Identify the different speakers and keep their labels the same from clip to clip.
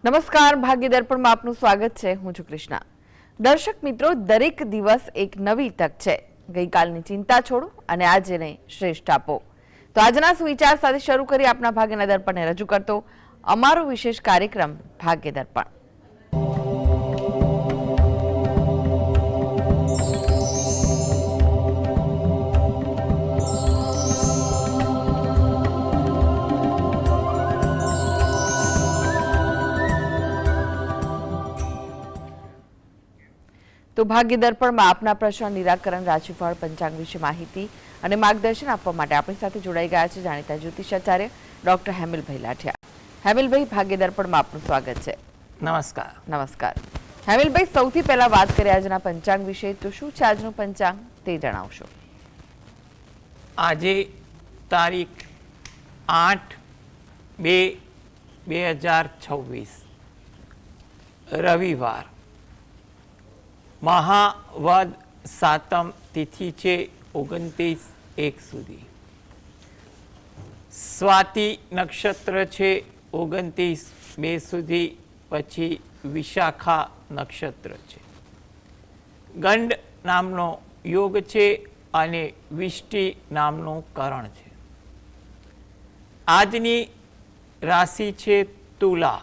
Speaker 1: નમસ્કાર, ભાગ્ય દર્પણમાં આપનું સ્વાગત છે. હું છું કૃષ્ણા. દર્શક મિત્રો, દરેક દિવસ એક નવી તક છે. ગઈકાલની ચિંતા છોડો અને આજને શ્રેષ્ઠ આપો. તો આજના સુવિચાર સાથે શરૂ કરી આપના ભાગ્યના દર્પણને રજૂ કરતો અમારો વિશેષ કાર્યક્રમ ભાગ્ય દર્પણ. તો ભાગ્ય દર્પણમાં આપના પ્રશ્ન નિરાકરણ, રાશિફળ, પંચાંગ વિશે માહિતી અને માર્ગદર્શન આપવા માટે આપણી સાથે જોડાઈ ગયા છે જાણીતા જ્યોતિષાચાર્ય ડોક્ટર હેમિલભાઈ લાઠિયા. હેમિલભાઈ, ભાગ્ય દર્પણમાં આપનું સ્વાગત છે.
Speaker 2: નમસ્કાર.
Speaker 1: નમસ્કાર હેમિલભાઈ, સૌથી પહેલા વાત કરીએ આજના પંચાંગ વિશે. તો શું છે આજનું પંચાંગ તે જણાવશો?
Speaker 2: આજે તારીખ 8/2/2026 રવિવાર, મહાવદ સાતમ તિથિ છે 29/1 સુધી. સ્વાતિ નક્ષત્ર છે 29/2 સુધી, પછી વિશાખા નક્ષત્ર છે. ગંડ નામનો યોગ છે અને વિષ્ટિ નામનું કરણ છે. આજની રાશિ છે તુલા,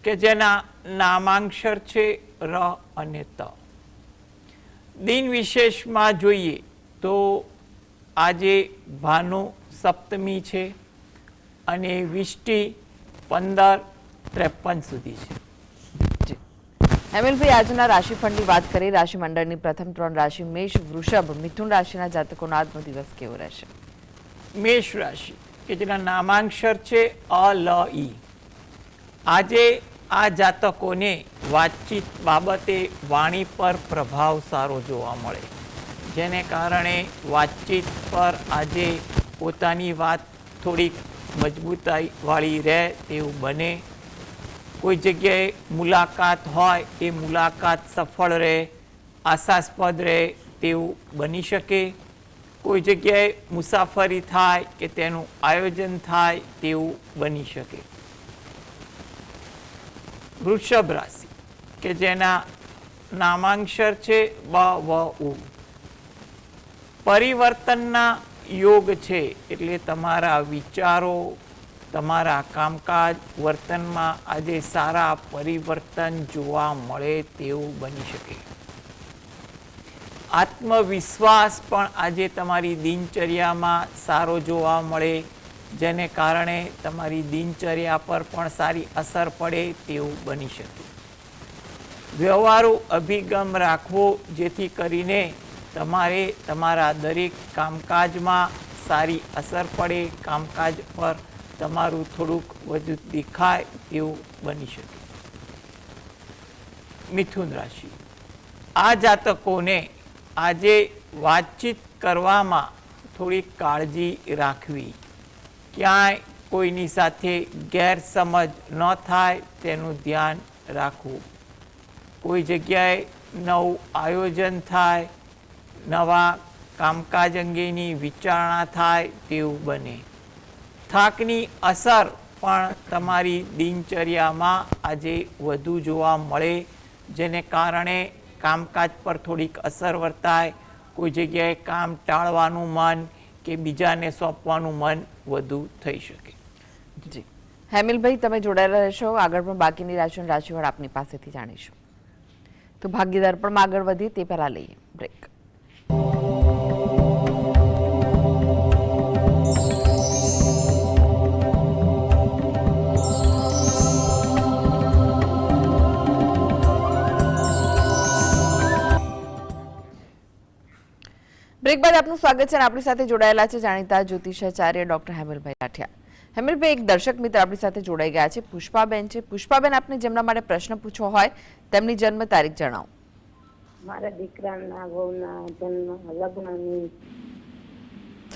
Speaker 2: કે જેના નામાંક્ષર છે ર અને ત. દિન વિશેષમાં જોઈએ તો આજે ભાનુ સપ્તમી છે અને વિષ્ટિ 15:53 સુધી છે.
Speaker 1: હેમિલભાઈ, આજના રાશિફળની વાત કરીએ. રાશિમંડળની પ્રથમ 3 રાશિ મેષ, વૃષભ, મિથુન રાશિના જાતકોનો આજનો દિવસ કેવો રહેશે?
Speaker 2: મેષ રાશિ, કે જેના નામાંક્ષર છે અ લ ઈ. આજે આ જાતકોને વાતચીત બાબતે વાણી પર પ્રભાવ સારો જોવા મળે, જેને કારણે વાતચીત પર આજે પોતાની વાત થોડીક મજબૂતાઈ વાળી રહે તેવું બને. કોઈ જગ્યાએ મુલાકાત હોય એ મુલાકાત સફળ રહે, આશાસ્પદ રહે તેવું બની શકે. કોઈ જગ્યાએ મુસાફરી થાય કે તેનું આયોજન થાય તેવું બની શકે. વૃષભ રાશિ, કે જેના નામાંક્ષર છે બ વ ઉ. પરિવર્તનના યોગ છે, એટલે તમારા વિચારો, તમારા કામકાજ, વર્તનમાં આજે સારા પરિવર્તન જોવા મળે તેવું બની શકે. આત્મવિશ્વાસ પણ આજે તમારી દિનચર્યામાં સારો જોવા મળે, જેને કારણે તમારી દિનચર્યા પર પણ સારી અસર પડે તેવું બની શકે. વ્યવહારુ અભિગમ રાખવો, જેથી કરીને તમારે તમારા દરેક કામકાજમાં સારી અસર પડે, કામકાજ પર તમારું થોડુંક વધુ દેખાય તેવું બની શકે. મિથુન રાશિ, આ જાતકોને આજે વાતચીત કરવામાં થોડીક કાળજી રાખવી. ક્યાંય કોઈની સાથે ગેરસમજ ન થાય તેનું ધ્યાન રાખવું. કોઈ જગ્યાએ નવું આયોજન થાય, નવા કામકાજ અંગેની વિચારણા થાય તેવું બને. થાકની અસર પણ તમારી દિનચર્યામાં આજે વધુ જોવા મળે, જેને કારણે કામકાજ પર થોડીક અસર વર્તાય. કોઈ જગ્યાએ કામ ટાળવાનું મન કે બીજાને સોંપવાનું મન વધુ થઈ શકે.
Speaker 1: જી હેમિલભાઈ, તમે જોડાયેલા રહેશો. આગળ પણ બાકીની રાશિઓની રાશિફળ આપની પાસેથી જાણીશું. તો ભાગ્ય દર્પણમાં આગળ વધીએ તે પહેલા લઈએ બ્રેક. બ્રેક બાદ આપનું સ્વાગત છે અને આપણી સાથે જોડાયેલા છે જાણીતા જ્યોતિષાચાર્ય ડોક્ટર હેમિલભાઈ લાઠિયા. હેમિલભાઈ, એક દર્શક મિત્ર આપણી સાથે જોડાઈ ગયા છે, પુષ્પાબેન છે. પુષ્પાબેન, આપને જેમના માટે પ્રશ્ન પૂછવો હોય તેમની જન્મ તારીખ જણાવો.
Speaker 3: મારા દીકરાના વહુના જન્મ લગ્નની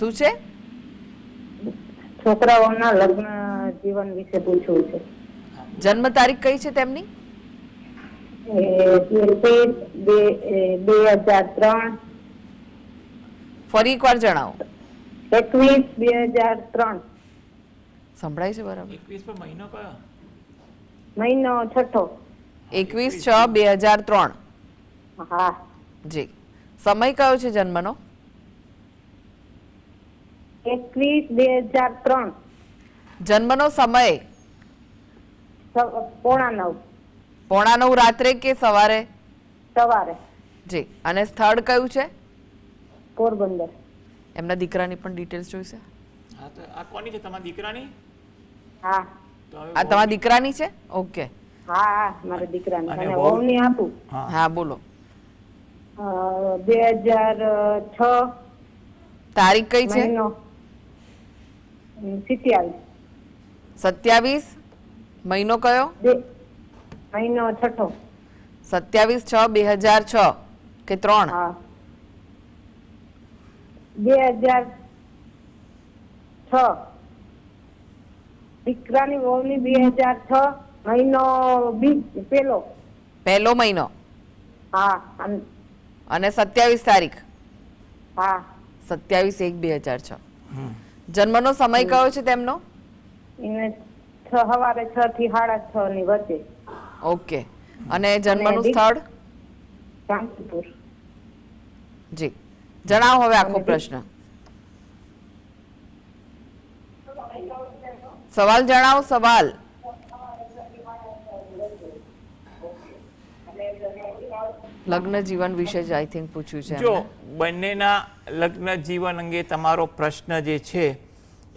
Speaker 1: શું છે?
Speaker 3: છોકરાઓના લગ્ન જીવન વિશે પૂછવું છે.
Speaker 1: જન્મ તારીખ કઈ છે તેમની?
Speaker 3: 2003.
Speaker 1: ફરી એકવાર જણાવો.
Speaker 3: 21/2003.
Speaker 1: સંભળાય છે બરાબર?
Speaker 2: 21 મહિનો કયો?
Speaker 3: મહિનો છઠ્ઠો.
Speaker 1: 21/6/2003.
Speaker 3: હા.
Speaker 1: જી. સમય કયો છે જન્મનો?
Speaker 3: 21/2003.
Speaker 1: જન્મનો સમય?
Speaker 3: 9:15
Speaker 1: 9:15 રાત્રે કે સવારે?
Speaker 3: સવારે.
Speaker 1: જી. અને સ્થળ કયું છે?
Speaker 3: પોરબંદર.
Speaker 1: એમના દીકરાની પણ ડિટેલ્સ જોઈશે.
Speaker 2: હા તો આ કોની છે, તમારા દીકરાની?
Speaker 3: હા.
Speaker 2: તો હવે
Speaker 1: આ તમારા દીકરાની છે? ઓકે.
Speaker 3: હા મારા દીકરાની.
Speaker 2: અને
Speaker 3: અને
Speaker 2: વહુ?
Speaker 3: વહુની આપું.
Speaker 2: હા
Speaker 1: હા બોલો.
Speaker 3: 2006
Speaker 1: તારીખ કઈ છે?
Speaker 3: મહિનો 27.
Speaker 1: 27. મહિનો કયો?
Speaker 3: મહિનો છઠ્ઠો.
Speaker 1: 27/6/2006 કે 3?
Speaker 3: હા 2006. દીકરાની વહુની 2006 મહિનો
Speaker 1: પહેલો મહિનો.
Speaker 3: હા
Speaker 1: અને 27 તારીખ?
Speaker 3: હા
Speaker 1: 27/1/2006. જન્મનો સમય કયો છે તેમનો?
Speaker 3: એને સવારે 6 થી 6:30 ની વચ્ચે.
Speaker 1: ઓકે. અને જન્મનું
Speaker 3: અને
Speaker 1: સ્થળ?
Speaker 3: શાંતિપુર.
Speaker 1: જી. જણાવો હવે આખો
Speaker 3: અને
Speaker 1: પ્રશ્ન. સવાલ જણાવો. સવાલ. લગ્ન જીવન વિશે જ આઈ થિંક પૂછ્યું છે
Speaker 2: જો
Speaker 1: એમને.
Speaker 2: બંનેના લગ્ન જીવન અંગે તમારો પ્રશ્ન જે છે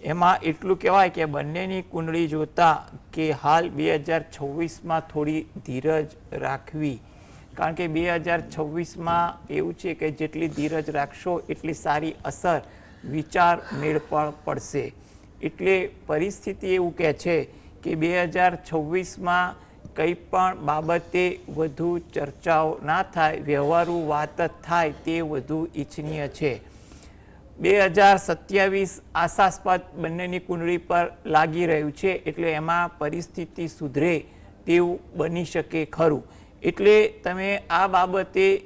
Speaker 2: એમાં એટલું કહેવાય કે બંનેની કુંડળી જોતા કે હાલ 2026માં થોડી ધીરજ રાખવી, કારણ કે 2026માં એવું છે કે જેટલી ધીરજ રાખશો એટલી સારી અસર વિચાર મેળ પણ પડશે. એટલે પરિસ્થિતિ એવું કહે છે કે 2026માં કંઈ પણ બાબતે વધુ ચર્ચાઓ ના થાય, વ્યવહારુ વાત જ થાય તે વધુ ઈચ્છનીય છે. 2027 આશાસ્પદ બંનેની કુંડળી પર લાગી રહ્યું છે, એટલે એમાં પરિસ્થિતિ સુધરે તેવું બની શકે ખરું. એટલે તમે આ બાબતે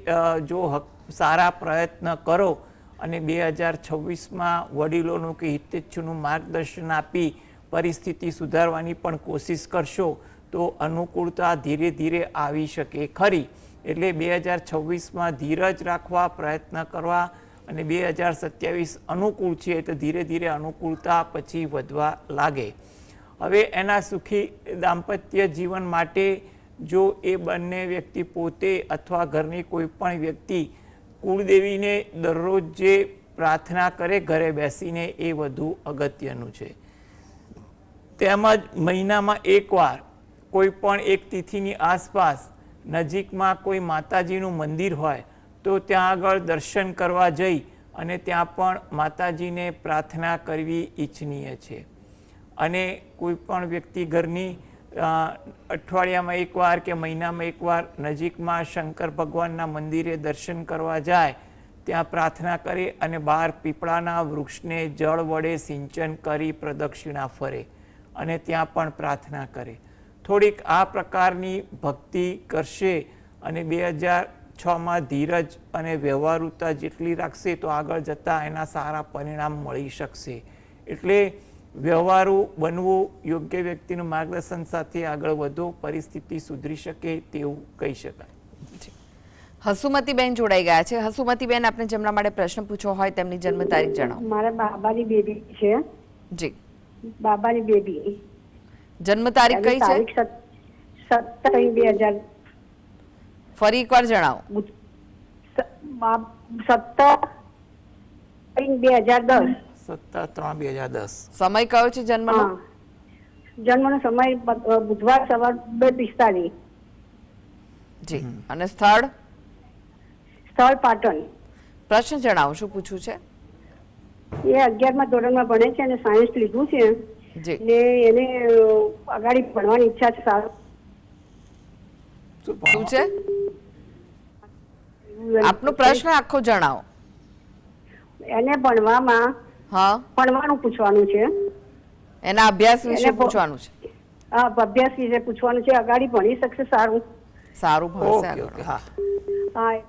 Speaker 2: જો સારા પ્રયત્ન કરો અને 2026માં વડીલોનું કે હિતેચ્છુનું માર્ગદર્શન આપી પરિસ્થિતિ સુધારવાની પણ કોશિશ કરશો તો અનુકૂળતા ધીરે ધીરે આવી શકે ખરી. એટલે 2026માં ધીરજ રાખવા પ્રયત્ન કરવા અને 2027 અનુકૂળ છે તો ધીરે ધીરે અનુકૂળતા પછી વધવા લાગે. હવે એના સુખી દાંપત્ય જીવન માટે જો એ બંને વ્યક્તિ પોતે અથવા ઘરની કોઈ પણ વ્યક્તિ કુળદેવીને દરરોજ જે પ્રાર્થના કરે ઘરે બેસીને એ વધુ અગત્યનું છે. તેમજ મહિનામાં એકવાર કોઈ પણ એક તિથિની આસપાસ નજીકમાં કોઈ માતાજીનું મંદિર હોય તો ત્યાં આગળ દર્શન કરવા જઈ અને ત્યાં પણ માતાજીને પ્રાર્થના કરવી ઈચ્છનીય છે. અને કોઈ પણ વ્યક્તિ ઘરની અઠવાડિયામાં એકવાર કે મહિનામાં એકવાર નજીકમાં શંકર ભગવાનના મંદિરે દર્શન કરવા જાય, ત્યાં પ્રાર્થના કરે અને બહાર પીપળાના વૃક્ષને જળ વડે સિંચન કરી પ્રદક્ષિણા ફરે અને ત્યાં પણ પ્રાર્થના કરે. થોડીક આ પ્રકારની ભક્તિ કરશે અને 2006માં ધીરજ અને વ્યવહારુતા જેટલી રાખશે તો આગળ જતાં એના સારા પરિણામ મળી શકશે. એટલે વ્યવહારુ બનવું, યોગ્ય વ્યક્તિનું માર્ગદર્શન સાથે આગળ વધો, પરિસ્થિતિ સુધરી શકે તેવું કહી શકાય.
Speaker 1: હસુમતીબેન જોડાઈ ગયા છે. હસુમતીબેન, આપને જેમના માટે પ્રશ્ન પૂછવો હોય તેમની જન્મ તારીખ જણાવો.
Speaker 4: મારા બાબાની બેબી છે.
Speaker 1: જી.
Speaker 4: બાબાની બેબી.
Speaker 1: જન્મ તારીખ કઈ છે?
Speaker 4: 17/2000.
Speaker 1: ફરી એકવાર જણાવો.
Speaker 4: 17/2010.
Speaker 2: 17/3/2010.
Speaker 1: સમય કયો છે જન્મનો?
Speaker 4: જન્મનો સમય બુધવાર સવાર 2:45.
Speaker 1: જી. અને સ્થળ?
Speaker 4: સ્થળ પાટણ.
Speaker 1: પ્રશ્ન જણાવો, શું પૂછવું છે?
Speaker 4: એ 11મા ધોરણમાં ભણે છે અને સાયન્સ લીધું છે.
Speaker 1: જી.
Speaker 4: ને એને આગળ ભણવાની ઈચ્છા છે. સારું.
Speaker 1: શું છે આપનો પ્રશ્ન? આખો જણાવો.
Speaker 4: એને ભણવામાં ભણવાનું પૂછવાનું છે.
Speaker 1: એના અભ્યાસ વિશે પૂછવાનું છે.
Speaker 4: અભ્યાસ વિશે પૂછવાનું છે. આગળ ભણી શકશે? સારું.
Speaker 1: સારું ભણશે આગળ.
Speaker 2: હા.
Speaker 4: હા.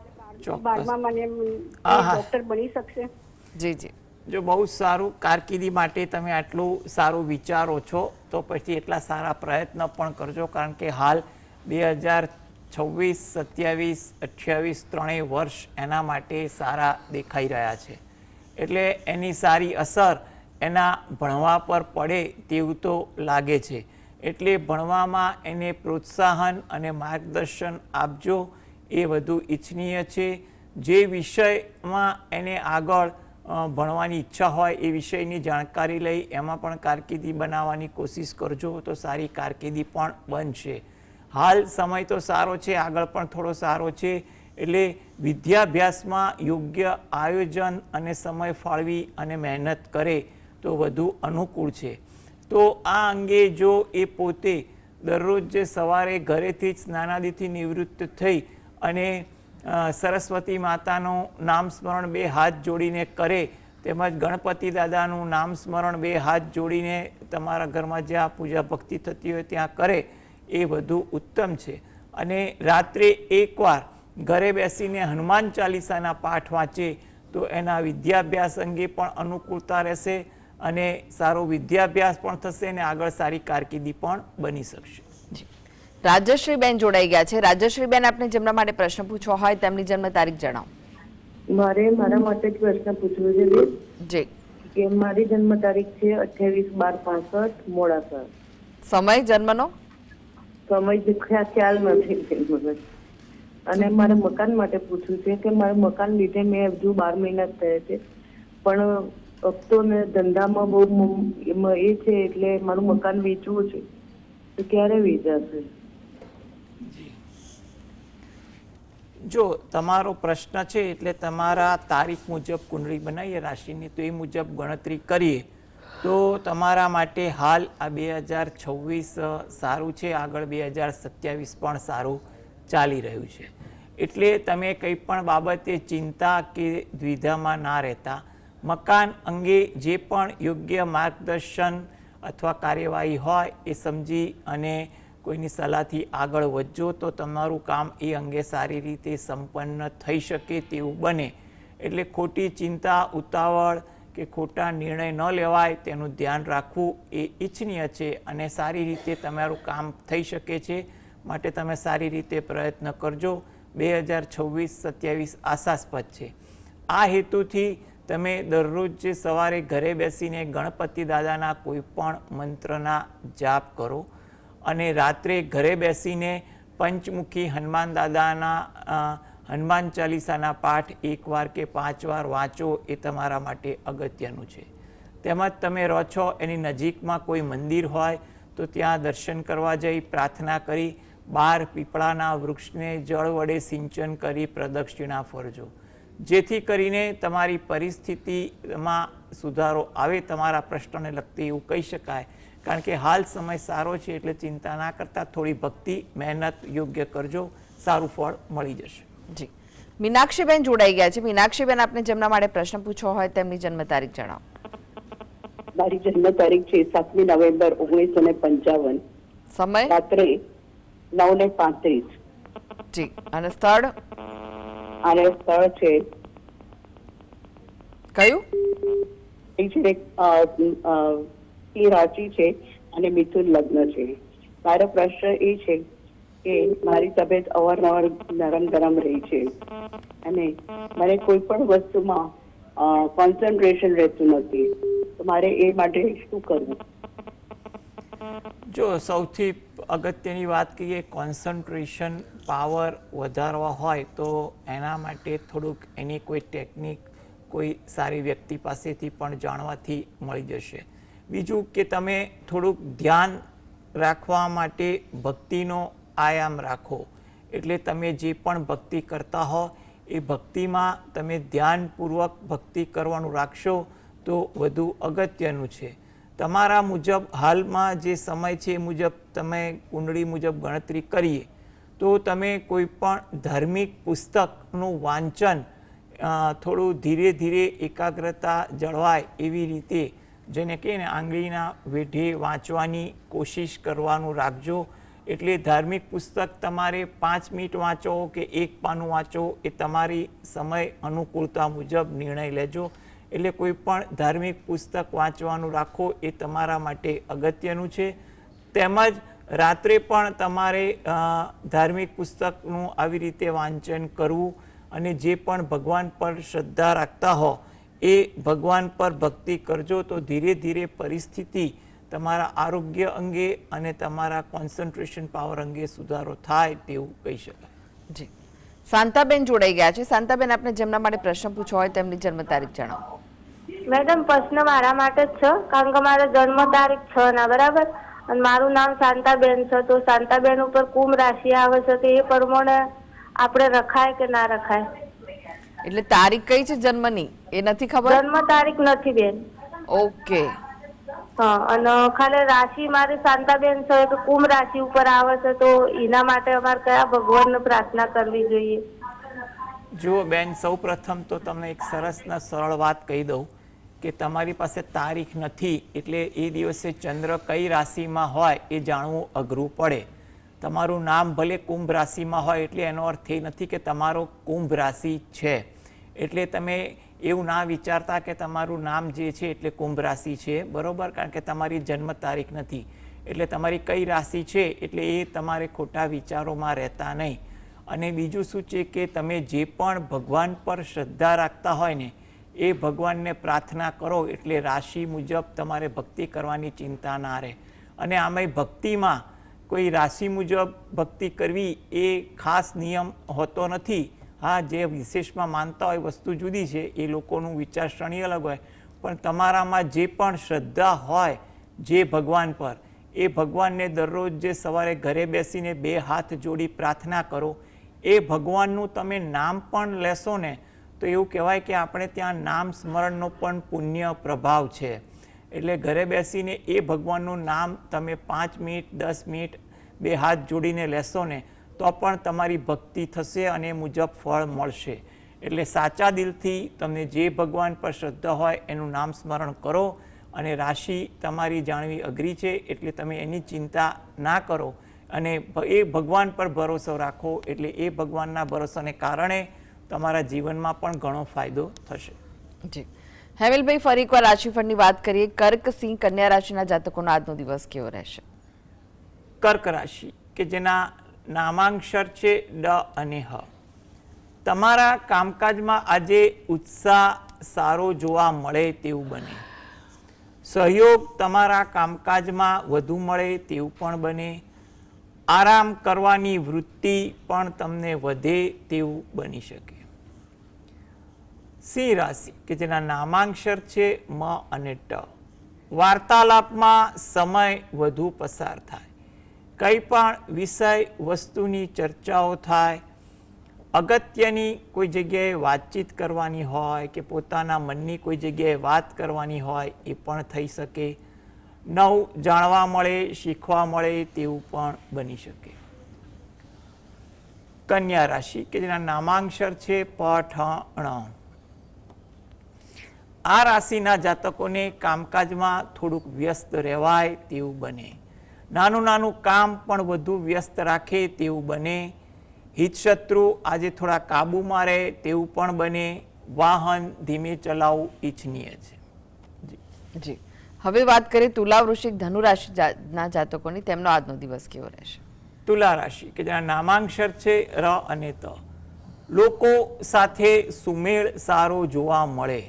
Speaker 4: 12મા મને ડોક્ટર બની શકશે?
Speaker 1: જી જી.
Speaker 2: જો બહુ સારું કારકિર્દી માટે તમે આટલું સારું વિચારો છો તો પછી એટલા સારા પ્રયત્ન પણ કરજો, કારણ કે હાલ 2026, 27, 28 ત્રણેય વર્ષ એના માટે સારા દેખાઈ રહ્યા છે. એટલે એની સારી અસર એના ભણવા પર પડે તેવું તો લાગે છે. એટલે ભણવામાં એને પ્રોત્સાહન અને માર્ગદર્શન આપજો, એ વધુ ઈચ્છનીય છે. જે વિષયમાં એને આગળ ભણવાની ઈચ્છા હોય એ વિષયની જાણકારી લઈ એમાં પણ કારકિર્દી બનાવવાની કોશિશ કરજો તો સારી કારકિર્દી પણ બનશે. હાલ સમય તો સારો છે, આગળ પણ થોડો સારો છે. એટલે વિદ્યાભ્યાસમાં યોગ્ય આયોજન અને સમય ફાળવી અને મહેનત કરે તો વધુ અનુકૂળ છે. તો આ અંગે જો એ પોતે દરરોજ જે સવારે ઘરેથી જ સ્નાનાદિથી નિવૃત્ત થઈ અને સરસ્વતી માતાનું નામ સ્મરણ 2 હાથ જોડીને કરે, તેમજ ગણપતિ દાદાનું નામ સ્મરણ 2 હાથ જોડીને તમારા ઘરમાં જ્યાં પૂજા ભક્તિ થતી હોય ત્યાં કરે એ વધુ ઉત્તમ છે. અને રાત્રે એકવાર ઘરે બેસીને હનુમાન ચાલીસાના પાઠ વાંચે તો એના વિદ્યાભ્યાસ અંગે પણ અનુકૂળતા રહેશે અને સારો વિદ્યાભ્યાસ પણ થશે અને આગળ સારી કારકિર્દી પણ બની શકશે.
Speaker 1: રાજશ્રીબેન જોડાઈ ગયા છે. રાજશ્રીબેન, આપને જેમના માટે પ્રશ્ન પૂછવો હોય તેમની જન્મ તારીખ જણાવો.
Speaker 5: મારે મારા માટે જ પ્રશ્ન પૂછવો છે બેન.
Speaker 1: જી.
Speaker 5: કે મારી જન્મ તારીખ છે 28/12/65 મોડાસા.
Speaker 1: સમય જન્મનો?
Speaker 5: સમય ખ્યાલ નથી. અને મારે મકાન માટે પૂછવું છે કે મારું મકાન લીધે મેં હજુ 12 મહિના જ થયા છે, પણ હપ્તો ને ધંધામાં બહુ એ છે, એટલે મારું મકાન વેચવું છે તો ક્યારે વેચાશે?
Speaker 2: જો તમારો પ્રશ્ન છે એટલે તમારા તારીખ મુજબ કુંડળી બનાવીએ રાશિની, તો એ મુજબ ગણતરી કરીએ તો તમારા માટે હાલ આ 2026 સારું છે, આગળ 2027 પણ સારું ચાલી રહ્યું છે. એટલે તમે કંઈ પણ બાબતે ચિંતા કે દ્વિધામાં ના રહેતા મકાન અંગે જે પણ યોગ્ય માર્ગદર્શન અથવા કાર્યવાહી હોય એ સમજી અને કોઈની સલાહથી આગળ વધજો તો તમારું કામ એ અંગે સારી રીતે સંપન્ન થઈ શકે તેવું બને. એટલે ખોટી ચિંતા, ઉતાવળ કે ખોટા નિર્ણય ન લેવાય તેનું ધ્યાન રાખવું એ ઈચ્છનીય છે અને સારી રીતે તમારું કામ થઈ શકે છે. માટે તમે સારી રીતે પ્રયત્ન કરજો. 2026-27 આશાસ્પદ છે. આ હેતુથી તમે દરરોજ જે સવારે ઘરે બેસીને ગણપતિ દાદાના કોઈ પણ મંત્રના જાપ કરો અને રાત્રે ઘરે બેસીને પંચમુખી હનુમાન દાદાના હનુમાન ચાલીસાના પાઠ 1 વાર કે 5 વાર વાંચો એ તમારા માટે અગત્યનું છે. તેમજ તમે રહો છો એની નજીકમાં કોઈ મંદિર હોય તો ત્યાં દર્શન કરવા જઈ પ્રાર્થના કરી 12 પીપળાના વૃક્ષને જળ વડે સિંચન કરી પ્રદક્ષિણા ફરજો, જેથી કરીને તમારી પરિસ્થિતિમાં સુધારો આવે. તમારા પ્રશ્નને લગતી એવું કહી શકાય, કારણ કે હાલ સમય સારો છે એટલે ચિંતા ના કરતા થોડી ભક્તિ મહેનત યોગ્ય કરજો, સારું ફળ મળી જશે.
Speaker 1: જી. મીનાક્ષીબેન જોડાઈ ગયા છે. મીનાક્ષીબેન, આપને જેમના માટે પ્રશ્ન પૂછવો હોય તેમની જન્મ તારીખ જણાવો.
Speaker 6: મારી જન્મ તારીખ છે 7મી નવેમ્બર 1955.
Speaker 1: સમય?
Speaker 6: રાત્રે 9:35.
Speaker 1: જી. અને સ્થળ?
Speaker 6: અને સ્થળ છે
Speaker 1: કયું?
Speaker 6: એ છે રાંચી છે અને મિથુન લગ્ન છે. મારો પ્રશ્ન એ છે કે મારી તબિયત અવારનવાર નરમ ગરમ રહી છે અને મને કોઈ પણ વસ્તુમાં કોન્સન્ટ્રેશન રહેતું નથી, તો મારે એ માટે શું કરવું?
Speaker 2: જો સૌથી અગત્યની વાત કહીએ, કોન્સન્ટ્રેશન પાવર વધારવા હોય તો એના માટે થોડુંક એની કોઈ ટેકનિક કોઈ સારી વ્યક્તિ પાસેથી પણ જાણવાથી મળી જશે. બીજું કે તમે થોડુંક ધ્યાન રાખવા માટે ભક્તિનો આયામ રાખો. એટલે તમે જે પણ ભક્તિ કરતા હો એ ભક્તિમાં તમે ધ્યાનપૂર્વક ભક્તિ કરવાનું રાખશો તો વધુ અગત્યનું છે. તમારા મુજબ હાલમાં જે સમય છે એ મુજબ તમે કુંડળી મુજબ ગણતરી કરીએ તો તમે કોઈ પણ ધાર્મિક પુસ્તકનું વાંચન થોડું ધીરે ધીરે એકાગ્રતા જળવાય એવી રીતે, જેને કહીએ ને આંગળીના વેઢે વાંચવાની કોશિશ કરવાનું રાખજો. એટલે ધાર્મિક પુસ્તક તમારે 5 મિનિટ વાંચો કે 1 પાનું વાંચો એ તમારી સમય અનુકૂળતા મુજબ નિર્ણય લેજો. એટલે કોઈ પણ ધાર્મિક પુસ્તક વાંચવાનું રાખો એ તમારા માટે અગત્યનું છે. તેમજ રાત્રે પણ તમારે ધાર્મિક પુસ્તકનું આવી રીતે વાંચન કરવું અને જે પણ ભગવાન પર શ્રદ્ધા રાખતા હો એ ભગવાન પર ભક્તિ કરજો તો ધીરે ધીરે પરિસ્થિતિ તમારા આરોગ્ય અંગે અને તમારા કોન્સન્ટ્રેશન પાવર અંગે સુધારો થાય તેવું કહી શકાય.
Speaker 1: જી, શાંતાબેન જોડાઈ ગયા છે. શાંતાબેન, આપણે જેમના માટે પ્રશ્ન પૂછવો હોય તેમની જન્મ તારીખ જણાવો.
Speaker 3: મેડમ પ્રશ્ન મારા માટે જ છે, કારણ કે મારો જન્મ તારીખ 6 ના બરાબર, અને મારું નામ શાંતાબેન છે. તો શાંતાબેન ઉપર કુંભ રાશિ આવે છે, તો એ પ્રમાણે આપણે રખાય કે ના રખાય?
Speaker 1: એટલે તારીખ કઈ છે જન્મની એ નથી ખબર?
Speaker 3: જન્મ તારીખ નથી બેન.
Speaker 1: ઓકે.
Speaker 3: હા, અને ખાલી રાશિ મારી શાંતાબેન છે તો કુંભ રાશિ ઉપર આવે છે, તો એના માટે અમારે કયા ભગવાનને પ્રાર્થના કરવી જોઈએ?
Speaker 2: જુઓ બેન, સૌ પ્રથમ તો તમને એક સરસ ને સરળ વાત કહી દઉં કે તમારી પાસે તારીખ નથી એટલે એ દિવસે ચંદ્ર કઈ રાશિમાં હોય એ જાણવું અઘરું પડે. તમારું નામ ભલે કુંભ રાશિમાં હોય એટલે એનો અર્થ એ નથી કે તમારો કુંભ રાશિ છે. એટલે તમે એવું ના વિચારતા કે તમારું નામ જે છે એટલે કુંભ રાશિ છે, બરોબર? કારણ કે તમારી જન્મ તારીખ નથી. એટલે તમારી કઈ રાશિ છે એટલે એ તમારે ખોટા વિચારોમાં રહેતા નહીં. અને બીજું શું છે કે તમે જે પણ ભગવાન પર શ્રદ્ધા રાખતા હોય ને એ ભગવાનને પ્રાર્થના કરો એટલે રાશિ મુજબ તમારે ભક્તિ કરવાની ચિંતા ના રહે. અને આમાંય ભક્તિમાં કોઈ રાશિ મુજબ ભક્તિ કરવી એ ખાસ નિયમ હોતો નથી. હા, જે વિશેષમાં માનતા હોય વસ્તુ જુદી છે, એ લોકોનું વિચારસરણી અલગ હોય, પણ તમારામાં જે પણ શ્રદ્ધા હોય જે ભગવાન પર, એ ભગવાનને દરરોજ જે સવારે ઘરે બેસીને 2 હાથ જોડી પ્રાર્થના કરો, એ ભગવાનનું તમે નામ પણ લેશો ને તો એવું કહેવાય કે આપણે ત્યાં નામ સ્મરણનો પણ પુણ્ય પ્રભાવ છે. એટલે ઘરે બેસીને એ ભગવાનનું નામ તમે 5 મિનિટ 10 મિનિટ 2 હાથ જોડીને લેશો ને તો પણ તમારી ભક્તિ થશે અને એ મુજબ ફળ મળશે. એટલે સાચા દિલથી તમને જે ભગવાન પર શ્રદ્ધા હોય એનું નામ સ્મરણ કરો. અને રાશિ તમારી જાણવી અઘરી છે એટલે તમે એની ચિંતા ના કરો અને એ ભગવાન પર ભરોસો રાખો. એટલે એ ભગવાનના ભરોસાને કારણે તમારા જીવનમાં પણ ઘણો ફાયદો થશે.
Speaker 1: જી હેમિલભાઈ, ફરી એકવાર રાશિફળની વાત કરીએ. કર્ક, સિંહ, કન્યા રાશિના જાતકોનો આજનો દિવસ કેવો રહેશે?
Speaker 2: કર્ક રાશિ કે જેના નામાંક્ષર છે ડ અને હ, તમારા કામકાજમાં આજે ઉત્સાહ સારો જોવા મળે તેવું બને. સહયોગ તમારા કામકાજમાં વધુ મળે તેવું પણ બને. આરામ કરવાની વૃત્તિ પણ તમને વધે તેવું બની શકે. સિંહ રાશિ કે જેના નામાંક્ષર છે મ અને ટ, વાર્તાલાપમાં સમય વધુ પસાર થાય. કંઈ પણ વિષય વસ્તુની ચર્ચાઓ થાય. અગત્યની કોઈ જગ્યાએ વાતચીત કરવાની હોય કે પોતાના મનની કોઈ જગ્યાએ વાત કરવાની હોય એ પણ થઈ શકે. નવું જાણવા મળે, શીખવા મળે તેવું પણ બની શકે. કન્યા રાશિ કે જેના નામાંક્ષર છે પ ઠ ણ, આ રાશિના જાતકોને કામકાજમાં થોડુંક વ્યસ્ત રહેવાય તેવું બને. નાનું નાનું કામ પણ વધુ વ્યસ્ત રાખે તેવું બને. હિતશત્રુ આજે થોડા કાબૂમાં રહે તેવું પણ બને. વાહન ધીમે ચલાવવું ઈચ્છનીય છે.
Speaker 1: જી, હવે વાત કરીએ તુલા, વૃશ્ચિક, ધનુ રાશિના જાતકોની. તેમનો આજનો દિવસ કેવો રહેશે?
Speaker 2: તુલા રાશિ કે જેના નામાંક્ષર છે ર અને ત, લોકો સાથે સુમેળ સારો જોવા મળે.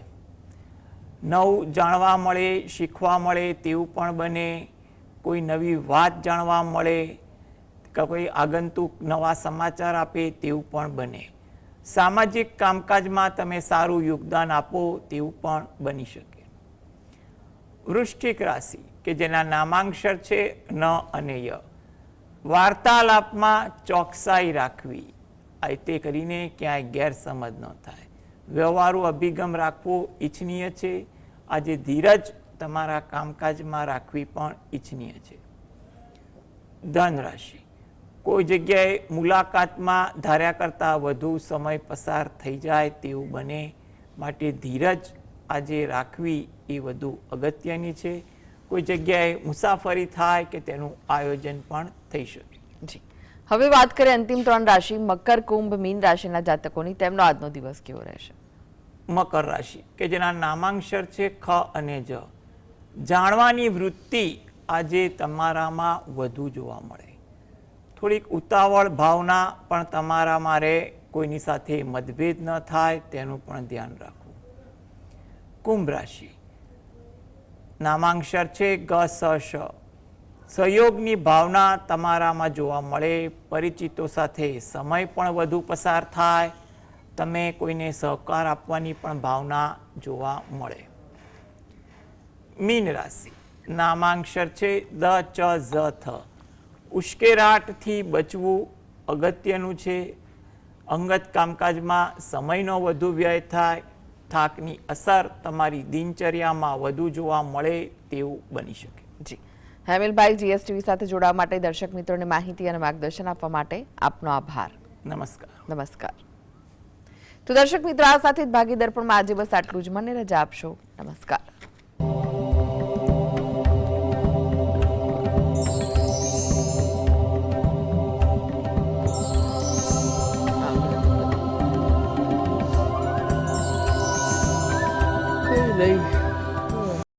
Speaker 2: નવું જાણવા મળે, શીખવા મળે તેવું પણ બને. કોઈ નવી વાત જાણવા મળે કે કોઈ આગંતુક નવા સમાચાર આપે તેવું પણ બને. સામાજિક કામકાજમાં તમે સારું યોગદાન આપો તેવું પણ બની શકે. વૃશ્ચિક રાશિ કે જેના નામાંક્ષર છે ન અને ય, વાર્તાલાપમાં ચોકસાઈ રાખવી, તે કરીને ક્યાંય ગેરસમજ ન થાય. વ્યવહારુ અભિગમ રાખવો ઈચ્છનીય છે. આજે ધીરજ તમારા કામકાજમાં રાખવી પણ ઈચ્છનીય છે. ધન રાશિ, કોઈ જગ્યાએ મુલાકાતમાં ધાર્યા કરતાં વધુ સમય પસાર થઈ જાય તેવું બને. માટે ધીરજ આજે રાખવી એ વધુ અગત્યની છે. કોઈ જગ્યાએ મુસાફરી થાય કે તેનું આયોજન પણ થઈ શકે.
Speaker 1: જી, હવે વાત કરીએ અંતિમ 3 રાશિ મકર, કુંભ, મીન રાશિના જાતકોની. તેમનો આજનો દિવસ કેવો રહેશે?
Speaker 2: મકર રાશિ કે જેના નામાંક્ષર છે ખ અને જ. જાણવાની વૃત્તિ આજે તમારામાં વધુ જોવા મળે. થોડીક ઉતાવળ ભાવના પણ તમારામાં રહે. કોઈની સાથે મતભેદ ન થાય તેનું પણ ધ્યાન રાખવું. કુંભ રાશિ નામાંક્ષર છે ગ સ શ. સહયોગની ભાવના તમારામાં જોવા મળે. પરિચિતો સાથે સમય પણ વધુ પસાર થાય. તમે કોઈને સહકાર આપવાની પણ ભાવના જોવા મળે. મીન રાશિ નામાંક્ષર છે દ ચ ઝ થ. ઉશ્કેરાટથી બચવું અગત્યનું છે. અંગત કામકાજમાં સમયનો વધુ વ્યય થાય. થાકની અસર તમારી દિનચર્યામાં વધુ જોવા મળે તેવું બની શકે.
Speaker 1: જી હેમિલભાઈ, જીએસટીવી સાથે જોડાવા માટે, દર્શક મિત્રોને માહિતી અને માર્ગદર્શન આપવા માટે આપનો આભાર.
Speaker 2: નમસ્કાર.
Speaker 1: નમસ્કાર. તો દર્શક મિત્રો, આ સાથે જ ભાગી દર્પણમાં આજે બસ આટલું જ. મને રજા આપશો. નમસ્કાર.
Speaker 2: નહીં